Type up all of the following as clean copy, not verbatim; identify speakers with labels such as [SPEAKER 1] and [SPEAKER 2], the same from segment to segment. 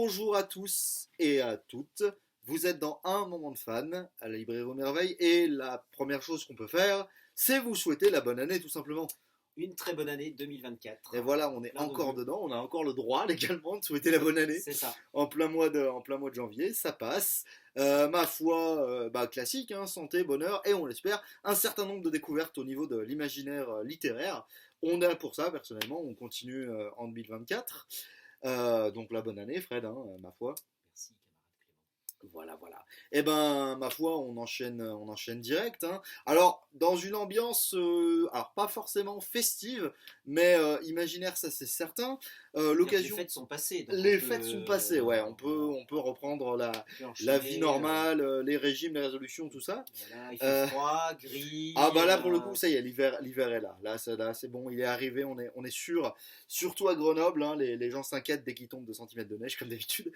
[SPEAKER 1] Bonjour à tous et à toutes. Vous êtes dans Un Moment de Fan à la librairie aux Merveilles et la première chose qu'on peut faire, c'est vous souhaiter la bonne année tout simplement.
[SPEAKER 2] Une très bonne année 2024.
[SPEAKER 1] Et voilà, on est
[SPEAKER 2] Plein de
[SPEAKER 1] encore
[SPEAKER 2] vœux.
[SPEAKER 1] dedans, on a encore le droit légalement de souhaiter la bonne année
[SPEAKER 2] C'est ça.
[SPEAKER 1] en plein mois de janvier, ça passe. Ma foi, classique, hein, santé, bonheur et on l'espère un certain nombre de découvertes au niveau de l'imaginaire littéraire. On est là pour ça personnellement, on continue en 2024. Donc la bonne année, Fred, hein, ma foi.
[SPEAKER 2] Merci, camarade
[SPEAKER 1] Voilà, voilà. Eh ben, ma foi, on enchaîne direct, hein. Alors, dans une ambiance, alors pas forcément festive, mais imaginaire, ça c'est certain.
[SPEAKER 2] Clément. Les
[SPEAKER 1] L'occasion,
[SPEAKER 2] fêtes sont passées, donc
[SPEAKER 1] les fêtes sont passées, ouais. On peut reprendre
[SPEAKER 2] on peut
[SPEAKER 1] la vie
[SPEAKER 2] enchaîner.
[SPEAKER 1] normale, les régimes, les résolutions, tout ça.
[SPEAKER 2] Voilà, il fait
[SPEAKER 1] Euh,
[SPEAKER 2] froid, gris.
[SPEAKER 1] ah bah là pour le coup ça y est l'hiver est là c'est bon il est arrivé on est sûr surtout à Grenoble hein, les gens s'inquiètent dès qu'il tombe 2 centimètres de neige comme d'habitude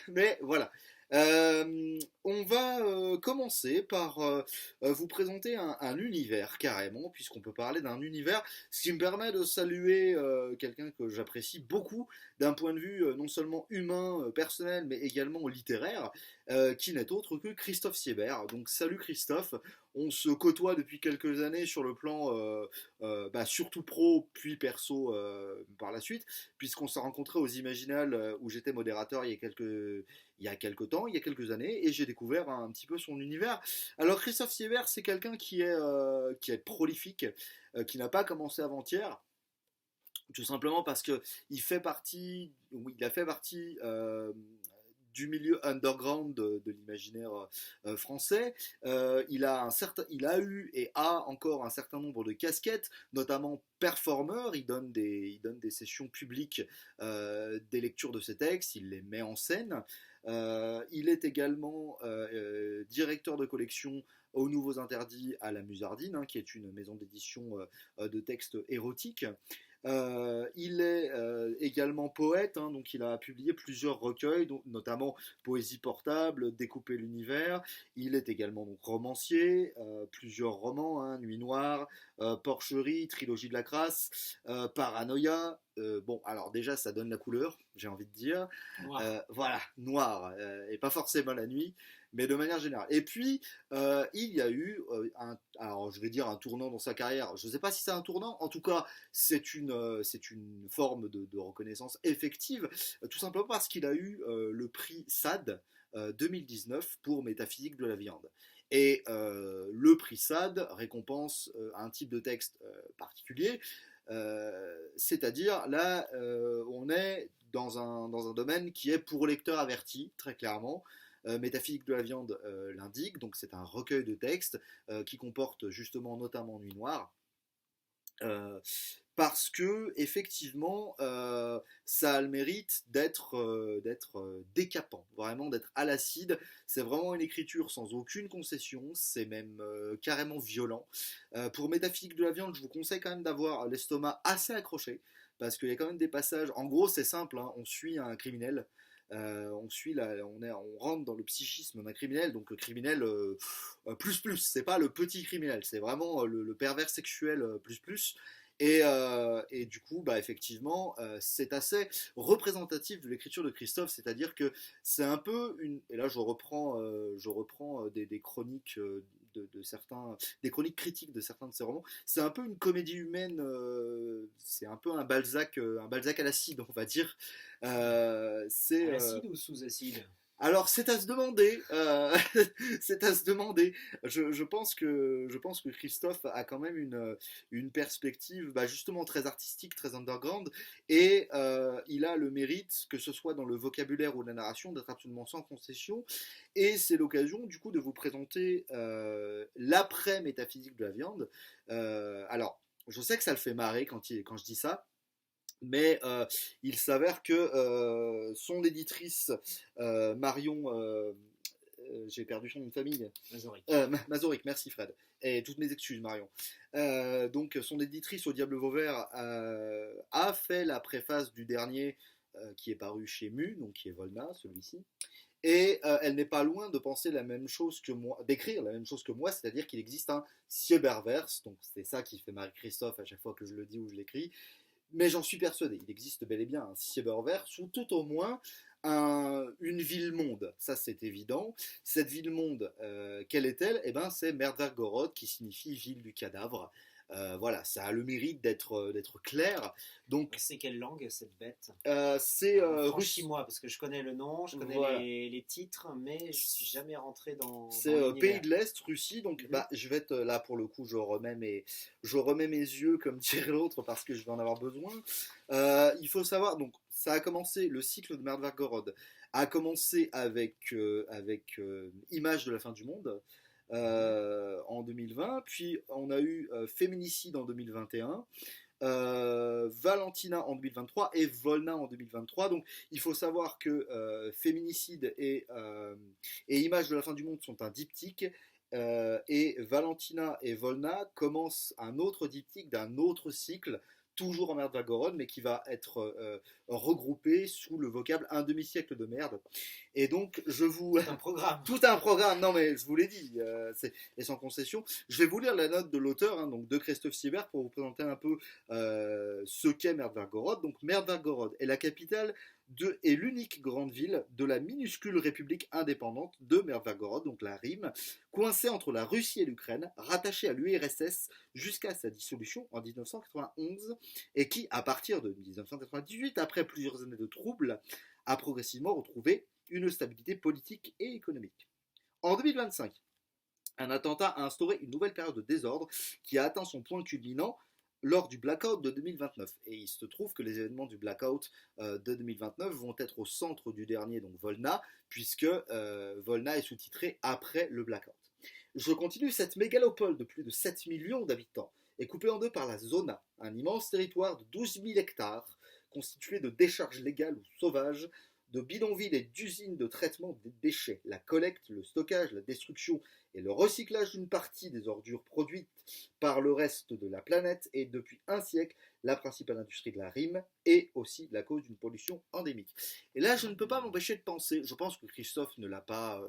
[SPEAKER 1] mais voilà. On va commencer par vous présenter un univers carrément, puisqu'on peut parler d'un univers, ce qui me permet de saluer quelqu'un que j'apprécie beaucoup d'un point de vue non seulement humain, personnel, mais également littéraire, qui n'est autre que Christophe Siebert. Donc salut Christophe, on se côtoie depuis quelques années sur le plan surtout pro, puis perso par la suite, puisqu'on s'est rencontrés aux Imaginales où j'étais modérateur il y a quelques années, et j'ai découvert un petit peu son univers. Alors Christophe Siebert, c'est quelqu'un qui est prolifique, qui n'a pas commencé avant-hier, tout simplement parce que il a fait partie du milieu underground de l'imaginaire français. Il a eu et a encore un certain nombre de casquettes, notamment performeur. Il donne des sessions publiques des lectures de ses textes, il les met en scène. Il est également directeur de collection aux Nouveaux Interdits à la Musardine, hein, qui est une maison d'édition de textes érotiques. Il est également poète, hein, donc il a publié plusieurs recueils, notamment Poésie portable, Découper l'univers. Il est également donc romancier, plusieurs romans, hein, Nuit noire, Porcherie, Trilogie de la crasse, Paranoïa. Bon, alors déjà ça donne la couleur, j'ai envie de dire.
[SPEAKER 2] Noir.
[SPEAKER 1] Voilà, noir, et pas forcément la nuit, mais de manière générale. Et puis, il y a eu, alors je vais dire un tournant dans sa carrière. Je ne sais pas si c'est un tournant, en tout cas, c'est une forme de reconnaissance effective, tout simplement parce qu'il a eu le prix SAD 2019 pour Métaphysique de la viande. Et le prix SAD récompense un type de texte particulier, c'est-à-dire là, on est dans un domaine qui est pour lecteurs avertis, très clairement. Métaphysique de la viande l'indique, donc c'est un recueil de textes qui comporte justement notamment Nuit noire. Euh, Parce que effectivement, ça a le mérite d'être décapant, vraiment d'être à l'acide. C'est vraiment une écriture sans aucune concession, c'est même carrément violent. Pour Métaphysique de la viande, je vous conseille quand même d'avoir l'estomac assez accroché, parce qu'il y a quand même des passages. En gros, c'est simple, hein, on suit un criminel. On rentre dans le psychisme d'un criminel, donc le criminel plus, c'est pas le petit criminel, c'est vraiment le pervers sexuel plus. Et du coup, bah, effectivement, c'est assez représentatif de l'écriture de Christophe, c'est-à-dire que c'est un peu une. Et là, je reprends des chroniques de certains, des chroniques critiques de certains de ses romans. C'est un peu une comédie humaine, c'est un peu un Balzac à l'acide, on va dire.
[SPEAKER 2] À
[SPEAKER 1] C'est
[SPEAKER 2] l'acide ou sous acide?
[SPEAKER 1] alors c'est à se demander, c'est à se demander. Je pense que Christophe a quand même une perspective justement très artistique, très underground, et il a le mérite, que ce soit dans le vocabulaire ou la narration, d'être absolument sans concession. Et c'est l'occasion du coup de vous présenter l'après métaphysique de la viande. Alors, je sais que ça le fait marrer quand je dis ça. Mais il s'avère que son éditrice Marion, j'ai perdu son nom de famille,
[SPEAKER 2] Mazoric.
[SPEAKER 1] Mazoric, merci Fred, et toutes mes excuses Marion. Donc son éditrice au Diable Vauvert a fait la préface du dernier qui est paru chez Mu, donc qui est Volna, celui-ci. Et elle n'est pas loin de penser la même chose que moi, d'écrire la même chose que moi, c'est-à-dire qu'il existe un Sieberverse, donc c'est ça qui fait marrer Christophe à chaque fois que je le dis ou je l'écris, mais j'en suis persuadé, il existe bel et bien un cyberverse, ou tout au moins une ville-monde, ça c'est évident. Cette ville-monde, quelle est-elle? Eh ben, c'est Merdvargorod qui signifie ville du cadavre. Voilà, ça a le mérite d'être clair. Donc,
[SPEAKER 2] C'est quelle langue cette bête?
[SPEAKER 1] c'est russe.
[SPEAKER 2] Franchis-moi, parce que je connais le nom, je connais
[SPEAKER 1] Voilà.
[SPEAKER 2] les titres, mais je suis jamais rentré
[SPEAKER 1] C'est
[SPEAKER 2] dans
[SPEAKER 1] pays
[SPEAKER 2] l'univers.
[SPEAKER 1] de l'Est, Russie, donc
[SPEAKER 2] Mhm.
[SPEAKER 1] bah, je vais être là pour le coup, je remets mes yeux comme dirait l'autre parce que je vais en avoir besoin. Il faut savoir, donc ça a commencé, le cycle de Merdvargorod a commencé avec Image de la fin du monde
[SPEAKER 2] Mhm.
[SPEAKER 1] en 2020, puis on a eu Féminicide en 2021. Valentina en 2023 et Volna en 2023. Donc il faut savoir que Féminicide et Images de la fin du monde sont un diptyque. Et Valentina et Volna commencent un autre diptyque d'un autre cycle, toujours en merde Vagorod, mais qui va être regroupé sous le vocable un demi-siècle de merde. Et donc, je vous.
[SPEAKER 2] Tout un programme.
[SPEAKER 1] Tout un programme, non mais je vous l'ai dit, et sans concession. Je vais vous lire la note de l'auteur, hein, donc de Christophe Siebert, pour vous présenter un peu ce qu'est Merdvargorod. Donc Merdvargorod est la capitale et l'unique grande ville de la minuscule république indépendante de Merdvargorod, donc la Rime, coincée entre la Russie et l'Ukraine, rattachée à l'URSS jusqu'à sa dissolution en 1991, et qui, à partir de 1998, après plusieurs années de troubles, a progressivement retrouvé une stabilité politique et économique. En 2025, un attentat a instauré une nouvelle période de désordre qui a atteint son point culminant lors du blackout de 2029. Et il se trouve que les événements du blackout de 2029 vont être au centre du dernier, donc Volna, puisque Volna est sous-titré après le blackout. Je continue, cette mégalopole de plus de 7 millions d'habitants est coupée en deux par la Zona, un immense territoire de 12 000 hectares constitué de décharges légales ou sauvages, de bidonvilles et d'usines de traitement des déchets, la collecte, le stockage, la destruction et le recyclage d'une partie des ordures produites par le reste de la planète est depuis un siècle la principale industrie de la rime et aussi la cause d'une pollution endémique. Et là, je ne peux pas m'empêcher de penser, je pense que Christophe ne l'a pas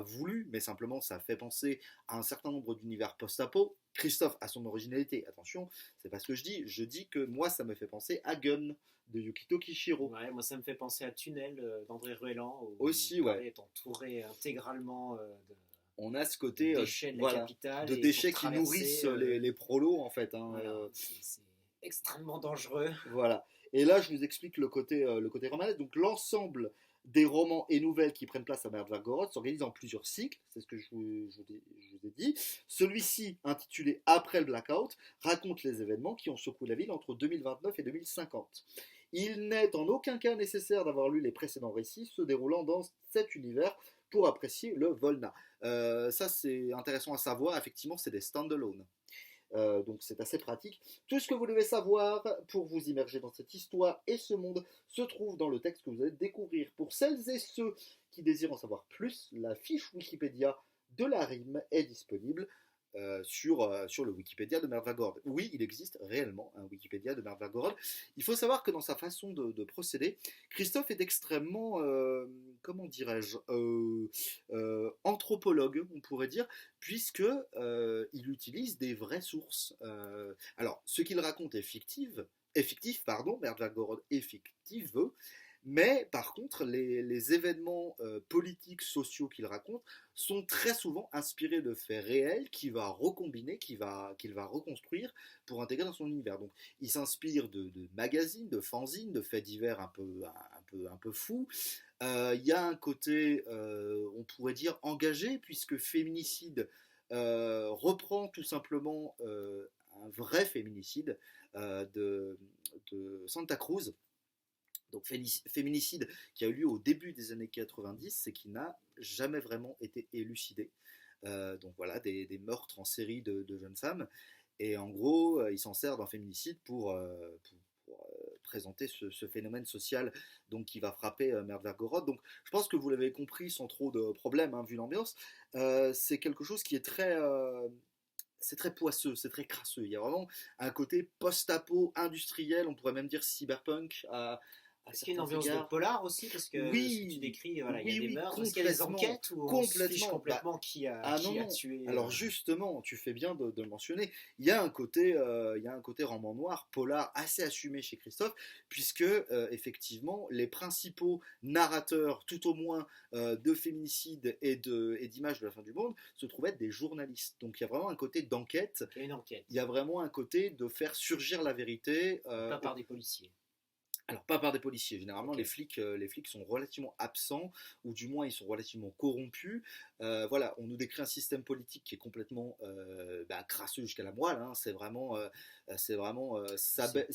[SPEAKER 1] voulu, mais simplement ça fait penser à un certain nombre d'univers post-apo. Christophe a son originalité, attention, c'est pas ce que je dis que moi ça me fait penser à Gun de Yukito Kishiro.
[SPEAKER 2] Ouais, moi ça me fait penser à Tunnel d'André Ruellan, où
[SPEAKER 1] Aussi, ouais.
[SPEAKER 2] Paris est entouré intégralement
[SPEAKER 1] On a ce
[SPEAKER 2] de
[SPEAKER 1] côté
[SPEAKER 2] déchets de la
[SPEAKER 1] voilà,
[SPEAKER 2] capitale
[SPEAKER 1] de
[SPEAKER 2] et pour
[SPEAKER 1] déchets qui
[SPEAKER 2] traverser,
[SPEAKER 1] nourrissent les prolos en fait. Hein,
[SPEAKER 2] voilà, c'est extrêmement dangereux.
[SPEAKER 1] voilà. Et là, je vous explique le côté romanesque. Donc, l'ensemble des romans et nouvelles qui prennent place à Merdvargorod s'organise en plusieurs cycles, c'est ce que je vous ai dit. Celui-ci, intitulé Après le Blackout, raconte les événements qui ont secoué la ville entre 2029 et 2050. Il n'est en aucun cas nécessaire d'avoir lu les précédents récits se déroulant dans cet univers pour apprécier le Volna. Ça, c'est intéressant à savoir. Effectivement, c'est des stand-alone. Donc c'est assez pratique. Tout ce que vous devez savoir pour vous immerger dans cette histoire et ce monde se trouve dans le texte que vous allez découvrir. Pour celles et ceux qui désirent en savoir plus, la fiche Wikipédia de la rime est disponible sur le Wikipédia de Merdvargorod. Oui, il existe réellement un Wikipédia de Merdvargorod. Il faut savoir que dans sa façon de procéder, Christophe est extrêmement, comment dirais-je, anthropologue, on pourrait dire, puisque il utilise des vraies sources. Alors, ce qu'il raconte est fictif, pardon, Merdvargorod est fictif, mais par contre, les événements politiques, sociaux qu'il raconte sont très souvent inspirés de faits réels qu'il va recombiner, qu'il va reconstruire pour intégrer dans son univers. Donc, il s'inspire de magazines, de fanzines, de faits divers un peu fous. Il y a un côté, on pourrait dire, engagé, puisque féminicide reprend tout simplement un vrai féminicide de Santa Cruz. Donc féminicide qui a eu lieu au début des années 90, c'est qui n'a jamais vraiment été élucidé. Donc voilà, des meurtres en série de jeunes femmes. Et en gros, il s'en sert d'un féminicide pour présenter ce phénomène social donc, qui va frapper Merdvargorod. Donc je pense que vous l'avez compris sans trop de problèmes, hein, vu l'ambiance. C'est quelque chose qui est c'est très poisseux, c'est très crasseux. Il y a vraiment un côté post-apo industriel, on pourrait même dire cyberpunk à
[SPEAKER 2] Est-ce qu'il y a une
[SPEAKER 1] certains
[SPEAKER 2] ambiance de
[SPEAKER 1] égards.
[SPEAKER 2] polar aussi? Parce que ce que tu
[SPEAKER 1] Oui,
[SPEAKER 2] décris, voilà, il y a
[SPEAKER 1] oui,
[SPEAKER 2] des
[SPEAKER 1] oui,
[SPEAKER 2] meurtres. Est-ce qu'il y a des
[SPEAKER 1] complètement,
[SPEAKER 2] enquêtes où on se fiche
[SPEAKER 1] complètement. Bah,
[SPEAKER 2] complètement
[SPEAKER 1] ah non,
[SPEAKER 2] qui a
[SPEAKER 1] non.
[SPEAKER 2] tué
[SPEAKER 1] Alors justement, tu fais bien de le mentionner. Il y a un côté roman noir, polar assez assumé chez Christophe, puisque effectivement, les principaux narrateurs, tout au moins de féminicides et d'images de la fin du monde, se trouvaient être des journalistes. Donc il y a vraiment un côté d'enquête.
[SPEAKER 2] il y a une enquête?
[SPEAKER 1] Il y a vraiment un côté de faire surgir la vérité.
[SPEAKER 2] Pas par des policiers.
[SPEAKER 1] Alors, pas par des policiers. Généralement,
[SPEAKER 2] Ok.
[SPEAKER 1] les flics sont relativement absents, ou du moins, ils sont relativement corrompus. Voilà, on nous décrit un système politique qui est complètement crasseux jusqu'à la moelle. Hein. C'est vraiment
[SPEAKER 2] C'est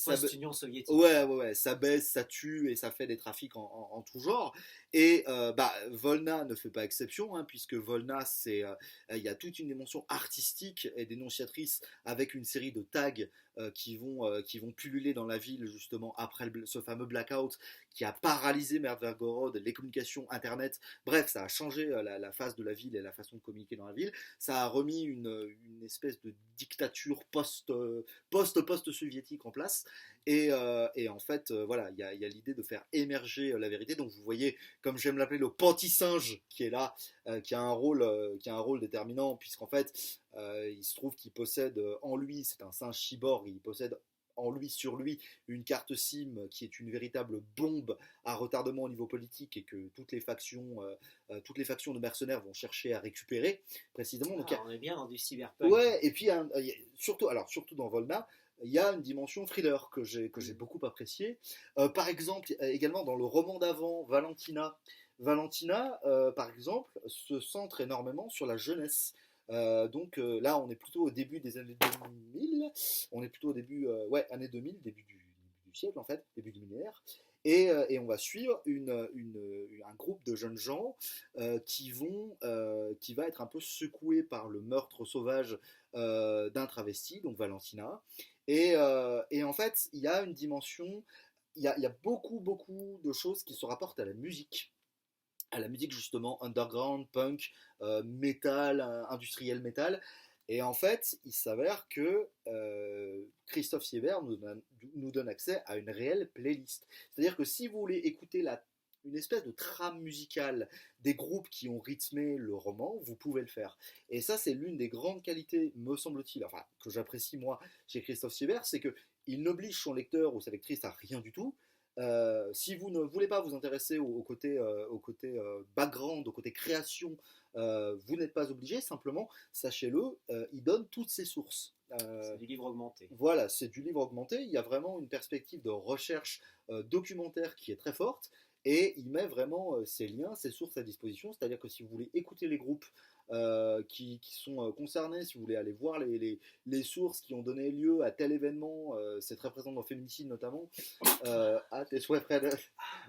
[SPEAKER 2] post-Union soviétique.
[SPEAKER 1] Ouais, ouais, ouais, ça baisse, ça tue et ça fait des trafics en tout genre. Et Volna ne fait pas exception, hein, puisque Volna, il y a toute une dimension artistique et dénonciatrice avec une série de tags qui vont pulluler dans la ville justement après ce fameux blackout qui a paralysé Merdvergorod, les communications, internet. Bref, ça a changé la face de la ville et la façon de communiquer dans la ville. Ça a remis une espèce de dictature post-soviétique en place. Et en fait, voilà, il y a l'idée de faire émerger la vérité. Donc vous voyez, comme j'aime l'appeler, le panti-singe qui est là, qui a un rôle déterminant, puisqu'en fait, il se trouve qu'il possède en lui, c'est un singe cyborg, il possède en lui, sur lui, une carte SIM qui est une véritable bombe à retardement au niveau politique et que toutes les factions de mercenaires vont chercher à récupérer précisément. Donc,
[SPEAKER 2] On est bien dans du cyberpunk.
[SPEAKER 1] ouais, et puis surtout dans Volna, il y a une dimension thriller que j'ai beaucoup appréciée. Par exemple, également dans le roman d'avant, Valentina, par exemple, se centre énormément sur la jeunesse. Donc là, on est plutôt au début des années 2000. On est plutôt au début, années 2000, début du siècle en fait, début du millénaire. Et on va suivre un groupe de jeunes gens qui va être un peu secoué par le meurtre sauvage d'un travesti, donc Valentina. Et en fait, il y a une dimension, il y a beaucoup, beaucoup de choses qui se rapportent à la musique justement underground, punk, metal, industriel metal. Et en fait, il s'avère que Christophe Siebert nous donne accès à une réelle playlist. C'est-à-dire que si vous voulez écouter une espèce de trame musicale des groupes qui ont rythmé le roman, vous pouvez le faire. Et ça, c'est l'une des grandes qualités, me semble-t-il, enfin, que j'apprécie moi chez Christophe Siebert, c'est qu'il n'oblige son lecteur ou sa lectrice à rien du tout. Si vous ne voulez pas vous intéresser au côté background, au côté création, vous n'êtes pas obligé, simplement, sachez-le, il donne toutes ses sources.
[SPEAKER 2] C'est du livre augmenté.
[SPEAKER 1] Voilà, c'est du livre augmenté, il y a vraiment une perspective de recherche documentaire qui est très forte, et il met vraiment ses liens, ses sources à disposition, c'est-à-dire que si vous voulez écouter les groupes qui sont concernés, si vous voulez aller voir les sources qui ont donné lieu à tel événement, c'est très présent dans Féminicide notamment, à tes souhaits Fred,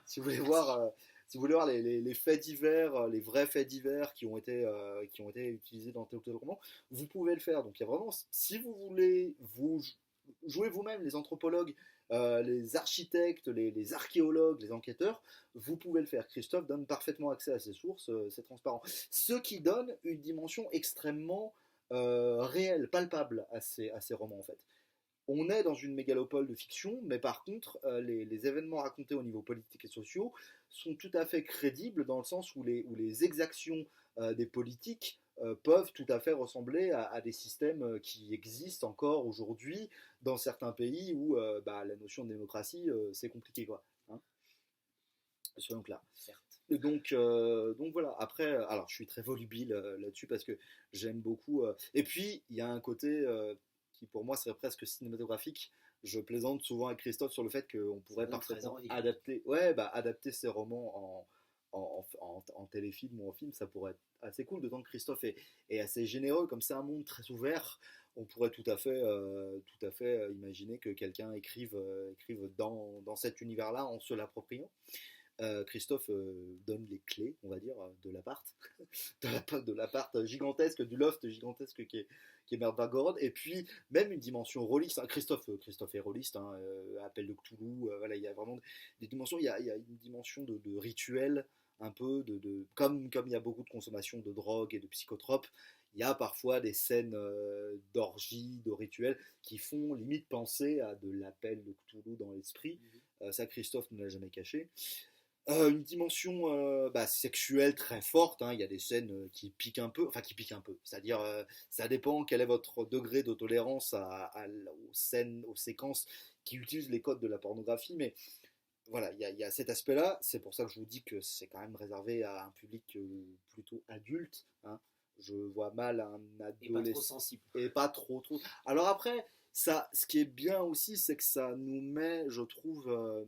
[SPEAKER 1] si vous voulez voir... si vous voulez voir les faits divers, les vrais faits divers qui ont été utilisés dans tel ou tel roman, vous pouvez le faire. Donc il y a vraiment, si vous voulez vous jouer vous-même les anthropologues, les architectes, les archéologues, les enquêteurs, vous pouvez le faire. Christophe donne parfaitement accès à ces sources, c'est transparent. Ce qui donne une dimension extrêmement réelle, palpable à ces romans en fait. On est dans une mégalopole de fiction, mais par contre, les événements racontés au niveau politique et sociaux sont tout à fait crédibles dans le sens où les exactions des politiques peuvent tout à fait ressembler à des systèmes qui existent encore aujourd'hui dans certains pays où la notion de démocratie, c'est compliqué, quoi. Hein, soyons clairs.
[SPEAKER 2] Certes.
[SPEAKER 1] Et donc voilà, après, alors je suis très volubile là-dessus parce que j'aime beaucoup. Et puis, il y a un côté qui pour moi serait presque cinématographique. Je plaisante souvent avec Christophe sur le fait qu'on pourrait parfaitement adapter ces romans en téléfilm ou en film. Ça pourrait être assez cool, d'autant que Christophe est assez généreux. Comme c'est un monde très ouvert, on pourrait tout à fait imaginer que quelqu'un écrive dans cet univers-là en se l'appropriant. Christophe donne les clés, on va dire, de l'appart, de l'appart gigantesque, du loft gigantesque qui est Merdbergorod, et puis même une dimension rôliste. Hein. Christophe est rôliste, hein, Appel de Cthulhu, voilà, il y a vraiment des dimensions, il y a une dimension de rituel, un peu, comme il y a beaucoup de consommation de drogue et de psychotropes, il y a parfois des scènes d'orgie, de rituels, qui font limite penser à de l'appel de Cthulhu dans l'esprit. Ça, Christophe ne l'a jamais caché. Une dimension sexuelle très forte, hein. Il y a des scènes qui piquent un peu, c'est-à-dire ça dépend quel est votre degré de tolérance aux scènes, aux séquences qui utilisent les codes de la pornographie, mais voilà, il y a cet aspect-là. C'est pour ça que je vous dis que c'est quand même réservé à un public plutôt adulte, hein. Je vois mal un
[SPEAKER 2] Et pas trop
[SPEAKER 1] adolescent.
[SPEAKER 2] sensible.
[SPEAKER 1] Et pas trop, trop. Alors après, ça, ce qui est bien aussi, c'est que ça nous met, je trouve,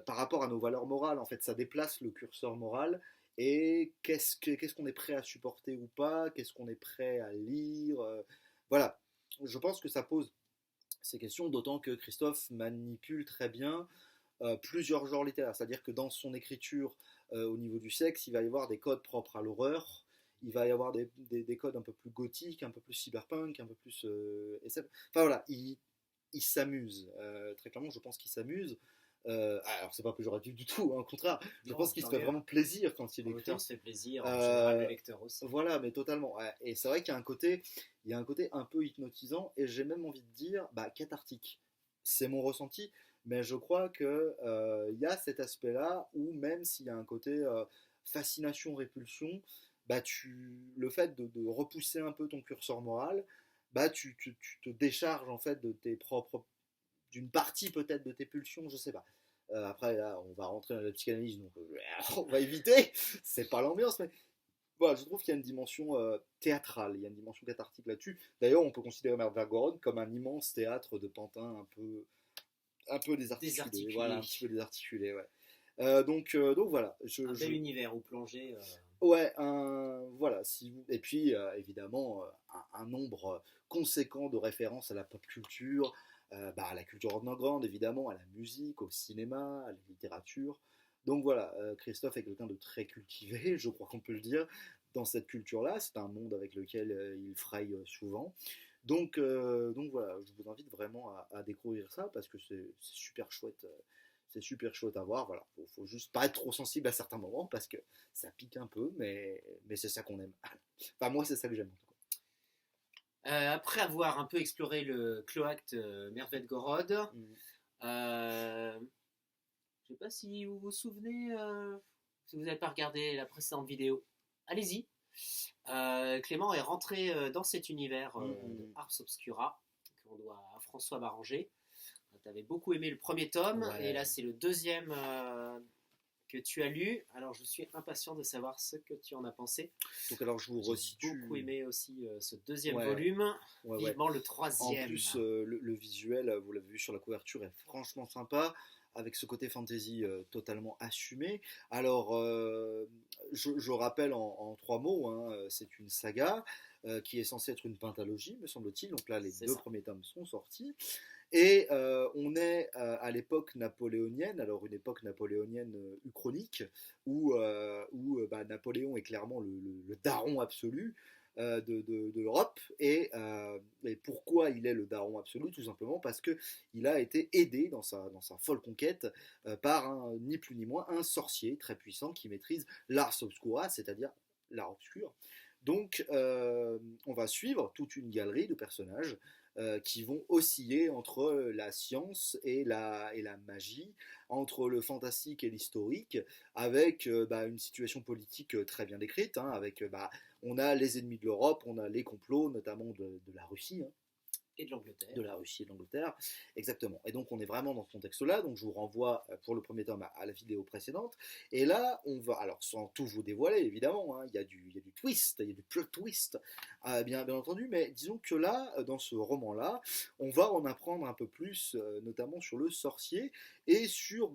[SPEAKER 1] par rapport à nos valeurs morales, en fait, ça déplace le curseur moral. Et qu'est-ce qu'on est prêt à supporter ou pas, qu'est-ce qu'on est prêt à lire, voilà. Je pense que ça pose ces questions, d'autant que Christophe manipule très bien plusieurs genres littéraires. C'est-à-dire que dans son écriture, au niveau du sexe, il va y avoir des codes propres à l'horreur, il va y avoir des codes un peu plus gothiques, un peu plus cyberpunk, un peu plus SF. Enfin voilà, il s'amuse. Très clairement, je pense qu'il s'amuse. Alors, c'est pas péjoratif du tout, hein, au contraire. Je pense qu'il se fait vraiment plaisir quand il écrit.
[SPEAKER 2] Il se fait plaisir, en général, le lecteur aussi.
[SPEAKER 1] Voilà, mais totalement. Ouais. Et c'est vrai qu'il y a un côté un peu hypnotisant, et j'ai même envie de dire cathartique. C'est mon ressenti, mais je crois que il y a cet aspect-là où même s'il y a un côté fascination, répulsion, le fait de repousser un peu ton curseur moral, tu te décharges en fait de tes propres d'une partie peut-être de tes pulsions, je sais pas. Après, là, on va rentrer dans la psychanalyse, donc on va éviter, c'est pas l'ambiance, mais voilà, je trouve qu'il y a une dimension théâtrale, il y a une dimension cathartique là-dessus. D'ailleurs, on peut considérer Vergorod comme un immense théâtre de pantin un peu désarticulé. Voilà, un petit peu désarticulé, ouais. Donc voilà.
[SPEAKER 2] Un bel univers où plonger.
[SPEAKER 1] Ouais, voilà. Et puis, évidemment, un nombre conséquent de références à la pop culture, à la culture underground, évidemment, à la musique, au cinéma, à la littérature. Donc voilà, Christophe est quelqu'un de très cultivé, je crois qu'on peut le dire, dans cette culture-là. C'est un monde avec lequel il fraye souvent. Donc voilà, je vous invite vraiment à découvrir ça parce que c'est super chouette. C'est super chouette à voir. Voilà, faut juste pas être trop sensible à certains moments parce que ça pique un peu, mais c'est ça qu'on aime. Enfin, moi, c'est ça que j'aime en tout cas.
[SPEAKER 2] Après avoir un peu exploré le cloaque Mervedgorod, je ne sais pas si vous vous souvenez, si vous n'avez pas regardé la précédente vidéo, allez-y. Clément est rentré dans cet univers de Ars Obscura qu'on doit à François Barranger. Tu avais beaucoup aimé le premier tome, ouais. Et là c'est le deuxième que tu as lu. Alors je suis impatient de savoir ce que tu en as pensé.
[SPEAKER 1] Donc alors je vous resitue.
[SPEAKER 2] J'ai beaucoup aimé aussi ce deuxième volume. Vivement le troisième.
[SPEAKER 1] En plus le visuel, vous l'avez vu sur la couverture, est franchement sympa, avec ce côté fantasy totalement assumé. Alors je rappelle en 3 mots, hein, c'est une saga qui est censée être une pentalogie, me semble-t-il. Donc là les deux premiers tomes sont sortis. Et on est à l'époque napoléonienne, alors une époque napoléonienne uchronique, où Napoléon est clairement le daron absolu de l'Europe. Et pourquoi il est le daron absolu? Tout simplement parce qu'il a été aidé dans sa folle conquête par ni plus ni moins un sorcier très puissant qui maîtrise l'ars obscura, c'est-à-dire l'art obscur. Donc on va suivre toute une galerie de personnages qui vont osciller entre la science et la magie, entre le fantastique et l'historique, avec une situation politique très bien décrite, hein, avec on a les ennemis de l'Europe, on a les complots, notamment de la Russie, hein,
[SPEAKER 2] et de l'Angleterre.
[SPEAKER 1] De la Russie et de l'Angleterre, exactement. Et donc on est vraiment dans ce contexte-là, donc je vous renvoie pour le premier tome à la vidéo précédente. Et là, on va, alors sans tout vous dévoiler, évidemment, hein, il y a du twist, il y a du plot twist, bien entendu, mais disons que là, dans ce roman-là, on va en apprendre un peu plus, notamment sur le sorcier, et sur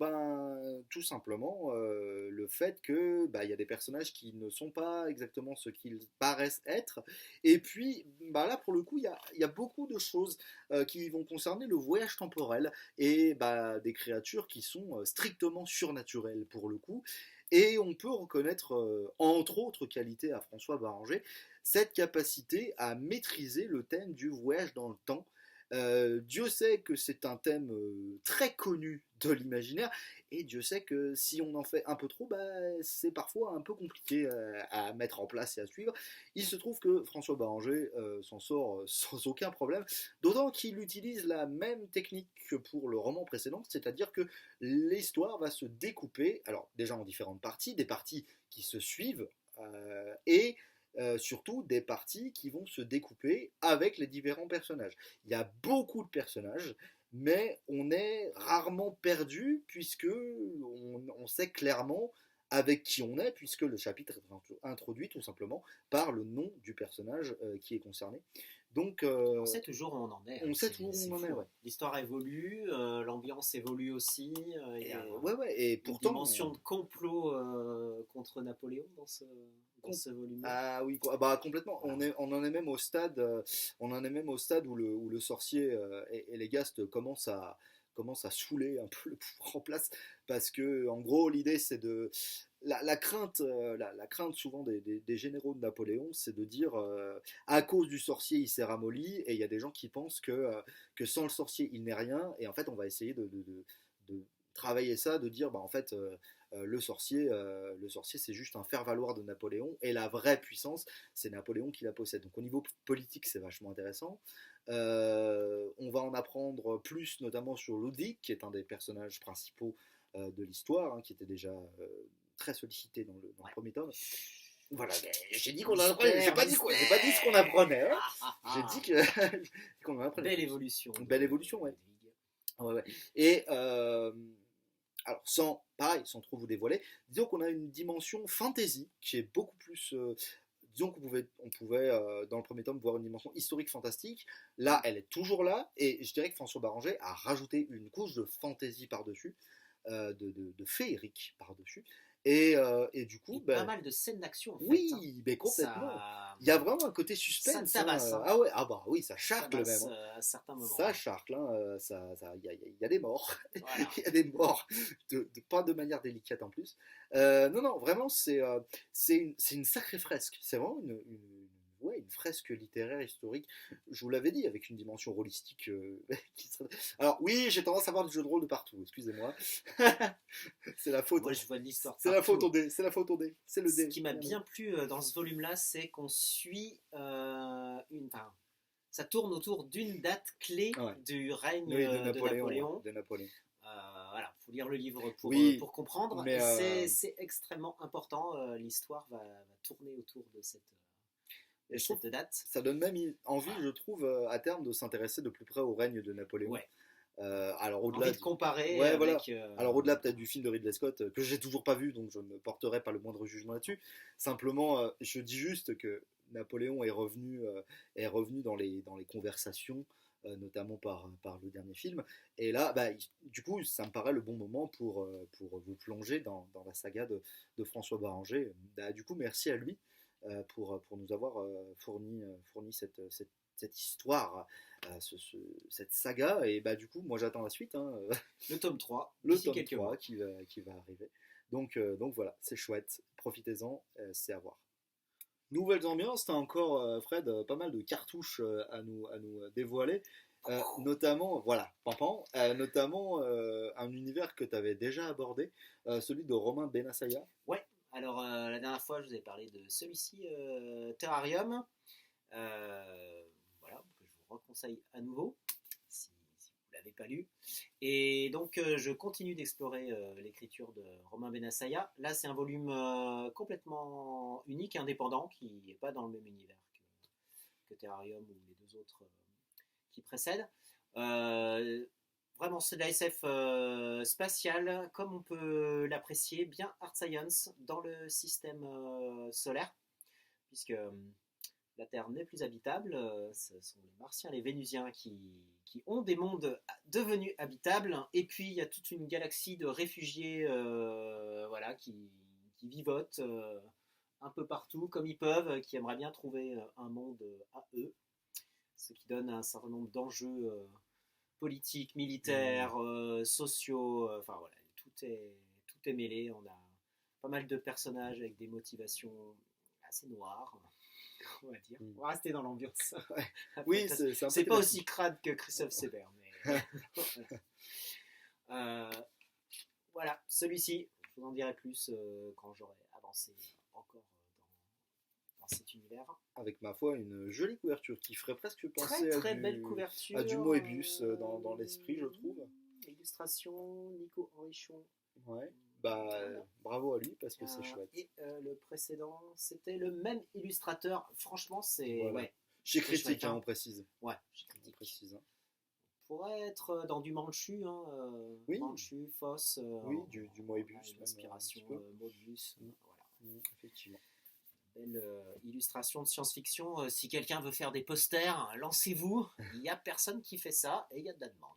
[SPEAKER 1] tout simplement le fait que il y a des personnages qui ne sont pas exactement ce qu'ils paraissent être. Et puis là, pour le coup, il y a beaucoup de choses qui vont concerner le voyage temporel et des créatures qui sont strictement surnaturelles pour le coup. Et on peut reconnaître, entre autres qualités à François Barranger, cette capacité à maîtriser le thème du voyage dans le temps, Dieu sait que c'est un thème très connu de l'imaginaire, et Dieu sait que si on en fait un peu trop, bah, c'est parfois un peu compliqué à mettre en place et à suivre. Il se trouve que François Barranger s'en sort sans aucun problème, d'autant qu'il utilise la même technique que pour le roman précédent, c'est-à-dire que l'histoire va se découper, alors déjà en différentes parties, des parties qui se suivent, et surtout des parties qui vont se découper avec les différents personnages. Il y a beaucoup de personnages, mais on est rarement perdu puisque on sait clairement avec qui on est, puisque le chapitre est introduit tout simplement par le nom du personnage qui est concerné. Donc,
[SPEAKER 2] On sait toujours où on en est.
[SPEAKER 1] on sait toujours où on en est, ouais.
[SPEAKER 2] L'histoire évolue, l'ambiance évolue aussi. Il y a
[SPEAKER 1] et
[SPEAKER 2] une
[SPEAKER 1] pourtant,
[SPEAKER 2] dimension de complot contre Napoléon dans ce volume.
[SPEAKER 1] Ah oui, bah complètement. On en est même au stade, où le sorcier et les Gastes commencent à saouler un peu le pouvoir en place, parce que en gros l'idée c'est de la crainte, la crainte souvent des généraux de Napoléon, c'est de dire à cause du sorcier il s'est ramolli, et il y a des gens qui pensent que sans le sorcier il n'est rien, et en fait on va essayer de travailler ça, de dire bah en fait le sorcier c'est juste un faire-valoir de Napoléon, et la vraie puissance c'est Napoléon qui la possède. Donc au niveau politique c'est vachement intéressant. On va en apprendre plus notamment sur Ludwig, qui est un des personnages principaux de l'histoire, hein, qui était déjà très sollicité dans le premier tome. Voilà, j'ai dit qu'on en apprenait, j'ai pas dit ce qu'on apprenait, hein. J'ai dit qu'on en apprenait.
[SPEAKER 2] Belle évolution.
[SPEAKER 1] Belle évolution, ouais. Ouais. Et alors sans trop vous dévoiler, disons qu'on a une dimension fantasy qui est beaucoup plus. Disons qu'on pouvait dans le premier tome voir une dimension historique fantastique. Là, elle est toujours là, et je dirais que François Barranger a rajouté une couche de fantasy par-dessus, de féerique par-dessus. Et du coup,
[SPEAKER 2] pas mal de scènes d'action.
[SPEAKER 1] Oui, mais complètement. Il y a vraiment un côté suspense.
[SPEAKER 2] Ça tabasse.
[SPEAKER 1] Ah ouais, ah bah oui, ça charcle même.
[SPEAKER 2] À certains moments.
[SPEAKER 1] Ça charcle, hein. Il y a des morts.
[SPEAKER 2] Voilà.
[SPEAKER 1] Il y a des morts, pas de manière délicate en plus. Non, vraiment, c'est une sacrée fresque. C'est vraiment une fresque littéraire historique. Je vous l'avais dit, avec une dimension rôlistique. Alors oui, j'ai tendance à voir du jeu de rôle de partout. Excusez-moi. C'est la faute.
[SPEAKER 2] Moi, je vois de l'histoire.
[SPEAKER 1] C'est la faute au dé. C'est le dé.
[SPEAKER 2] Ce qui m'a bien plu dans ce volume-là, c'est qu'on suit ça tourne autour d'une date clé du règne de Napoléon. Voilà, faut lire le livre pour comprendre. C'est extrêmement important. L'histoire va tourner autour de cette date.
[SPEAKER 1] Ça donne même envie, je trouve, à terme, de s'intéresser de plus près au règne de Napoléon.
[SPEAKER 2] Ouais.
[SPEAKER 1] Alors au-delà
[SPEAKER 2] envie de comparer.
[SPEAKER 1] Alors au-delà peut-être du film de Ridley Scott que j'ai toujours pas vu, donc je ne porterai pas le moindre jugement là-dessus. Simplement, je dis juste que Napoléon est revenu dans les conversations, notamment par le dernier film. Et là, du coup, ça me paraît le bon moment pour vous plonger dans la saga de François Barranger. Du coup, merci à lui pour nous avoir fourni cette histoire, cette saga. Et du coup, moi j'attends la suite. Hein.
[SPEAKER 2] Le tome 3.
[SPEAKER 1] Le tome 3 qui va arriver. Donc voilà, c'est chouette. Profitez-en, c'est à voir. Nouvelles ambiances, t'as encore, Fred, pas mal de cartouches à nous dévoiler. Notamment, voilà, notamment un univers que tu avais déjà abordé, celui de Romain Benassaya.
[SPEAKER 2] Ouais, alors la dernière fois je vous ai parlé de celui-ci, Terrarium, voilà, que je vous reconseille à nouveau si vous ne l'avez pas lu. Et donc je continue d'explorer l'écriture de Romain Benassaya. Là c'est un volume complètement unique, indépendant, qui n'est pas dans le même univers que Terrarium ou les deux autres qui précèdent. Vraiment c'est de la SF spatiale comme on peut l'apprécier, bien art science dans le système solaire, puisque la Terre n'est plus habitable. Ce sont les Martiens, les Vénusiens qui ont des mondes devenus habitables, et puis il y a toute une galaxie de réfugiés voilà, qui vivotent un peu partout comme ils peuvent, qui aimeraient bien trouver un monde à eux, ce qui donne un certain nombre d'enjeux politiques, militaires, sociaux, enfin voilà, tout est mêlé. On a pas mal de personnages avec des motivations assez noires. on va dire. On va rester dans l'ambiance.
[SPEAKER 1] Oui, c'est un peu
[SPEAKER 2] c'est pas
[SPEAKER 1] thématique.
[SPEAKER 2] aussi crade que Christophe Seber, mais voilà, celui-ci, je vous en dirai plus quand j'aurai avancé encore dans cet univers.
[SPEAKER 1] Avec ma foi une jolie couverture qui ferait presque penser
[SPEAKER 2] Très belle couverture.
[SPEAKER 1] à du Moebius dans l'esprit, je trouve.
[SPEAKER 2] Illustration, Nico Henrichon.
[SPEAKER 1] Ouais. Bravo à lui parce que c'est chouette.
[SPEAKER 2] Et le précédent, c'était le même illustrateur. Franchement, c'est
[SPEAKER 1] Voilà.
[SPEAKER 2] ouais.
[SPEAKER 1] Chez
[SPEAKER 2] C'est
[SPEAKER 1] Critique,
[SPEAKER 2] chouette, hein.
[SPEAKER 1] on précise.
[SPEAKER 2] Ouais, chez Critique.
[SPEAKER 1] On précise.
[SPEAKER 2] Pourrait être dans du Manchu, hein,
[SPEAKER 1] Oui.
[SPEAKER 2] Manchu, Foss.
[SPEAKER 1] Oui, du Moebius.
[SPEAKER 2] Une inspiration Moebius. Voilà.
[SPEAKER 1] Effectivement.
[SPEAKER 2] Belle illustration de science-fiction. Si quelqu'un veut faire des posters, lancez-vous. Il n'y a personne qui fait ça et il y a de la demande.